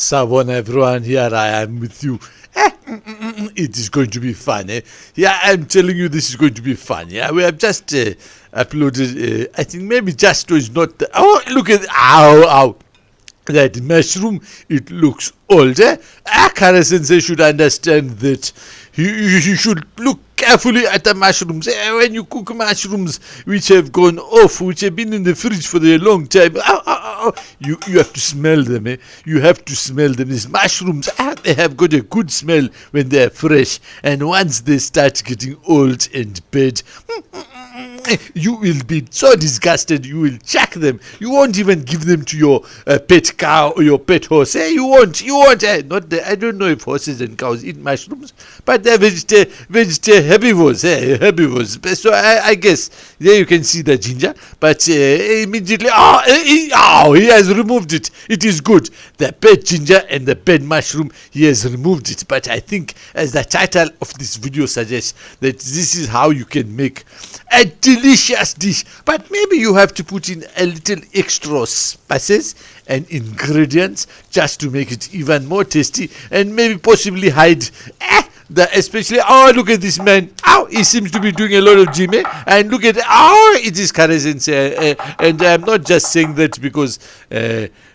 Savon, everyone, here I am with you. It is going to be fun. Yeah, I'm telling you, this is going to be fun. Yeah, we have just uploaded. I think maybe Justo is not. Oh, look at ow. That mushroom, it looks old. Kara Sensei should understand that you should look carefully at the mushrooms. When you cook mushrooms which have gone off, which have been in the fridge for a long time, you have to smell them. You have to smell them. These mushrooms, they have got a good smell when they are fresh. And once they start getting old and bad, you will be so disgusted, you will chuck them. You won't even give them to your pet cow or your pet horse. You won't. I don't know if horses and cows eat mushrooms, but they're herbivores. Herbivores. So I guess there you can see the ginger. But immediately, he has removed it. It is good. The bad ginger and the bad mushroom, he has removed it. But I think, as the title of this video suggests, that this is how you can make a delicious dish, but maybe you have to put in a little extra spices and ingredients just to make it even more tasty, and maybe possibly hide especially, look at this man. He seems to be doing a lot of gym, and look at, it is Kara Sensei, and I'm not just saying that because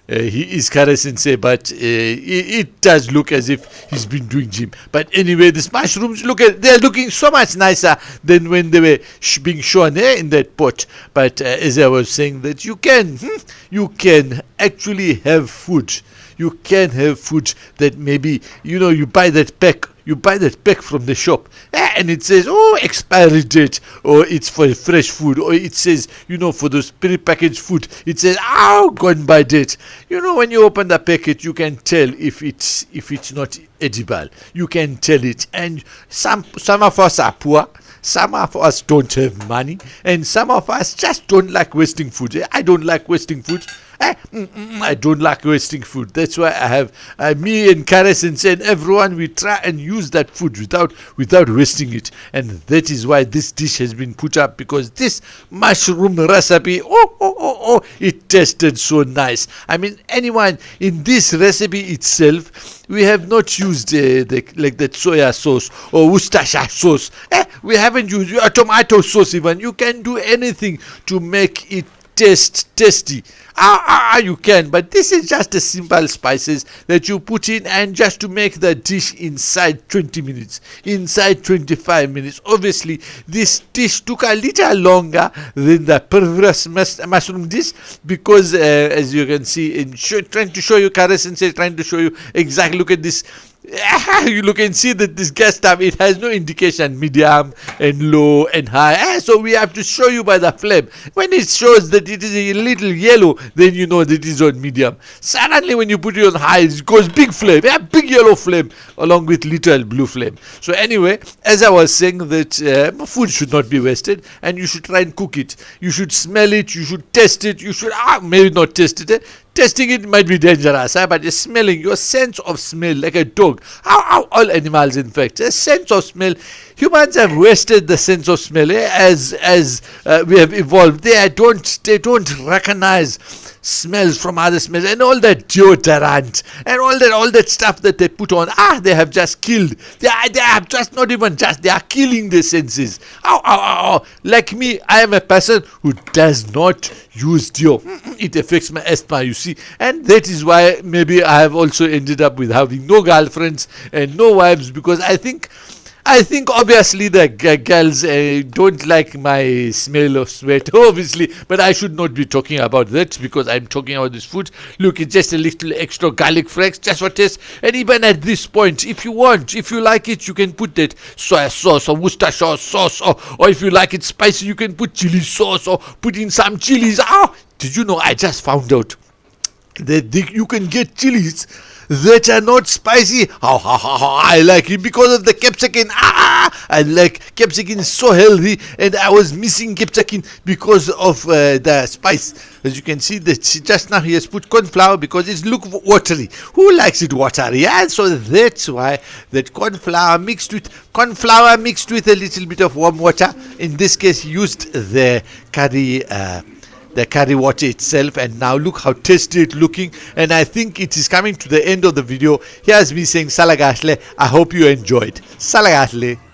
he is Kara Sensei, but it does look as if he's been doing gym. But anyway, these mushrooms, they're looking so much nicer than when they were being shown in that pot. But as I was saying, that you can actually have food. You can have food that maybe, you buy that pack. You buy that pack from the shop, and it says, expiry date, or it's for fresh food, or it says, for those pre-packaged food, it says, gone by date. When you open the packet, you can tell if it's not edible. You can tell it. And some of us are poor. Some of us don't have money, and some of us just don't like wasting food. I don't like wasting food. I don't like wasting food. That's why I have me and Kara Sensei and everyone, we try and use that food without wasting it. And that is why this dish has been put up, because this mushroom recipe, it tasted so nice. I mean, anyone in this recipe itself, we have not used like that soya sauce or Worcestershire sauce. We haven't used tomato sauce even. You can do anything to make it tasty. You can, but this is just the simple spices that you put in, and just to make the dish inside 20 minutes, inside 25 minutes. Obviously, this dish took a little longer than the previous mushroom dish, because as you can see, trying to show you, Kara Sensei trying to show you exactly. Look at this. You can see that this gas stove, it has no indication medium and low and high, so we have to show you by the flame. When it shows that it is a little yellow, then you know that it is on medium. Suddenly when you put it on high, it goes big flame, big yellow flame along with little blue flame. So anyway, as I was saying, that food should not be wasted, and you should try and cook it. You should smell it, you should taste it, you should maybe not taste it. Tasting it might be dangerous, but smelling, your sense of smell, like a dog. All animals, in fact, a sense of smell. Humans have wasted the sense of smell as we have evolved. They don't recognize smells from other smells, and all that deodorant and all that stuff that they put on. They have just killed. They have just not even just. They are killing the senses. Like me, I am a person who does not use deo. It affects my asthma, you see, and that is why maybe I have also ended up with having no girlfriends and no wives, because I think obviously the girls don't like my smell of sweat, obviously, but I should not be talking about that, because I'm talking about this food. Look, it's just a little extra garlic flakes, just for taste. And even at this point, if you like it, you can put that soy sauce or Worcestershire sauce, or if you like it spicy, you can put chili sauce or put in some chilies. Did you know, I just found out that you can get chilies that are not spicy. I like it because of the capsicum. I like capsicum, is so healthy, and I was missing capsicum because of the spice. As you can see, that just now he has put corn flour because it's look watery. Who likes it watery? So that's why that corn flour mixed with a little bit of warm water. In this case, he used the curry the curry water itself, and now look how tasty it's looking. And I think it is coming to the end of the video. Here's me saying Salagashle. I hope you enjoyed. Salagashle.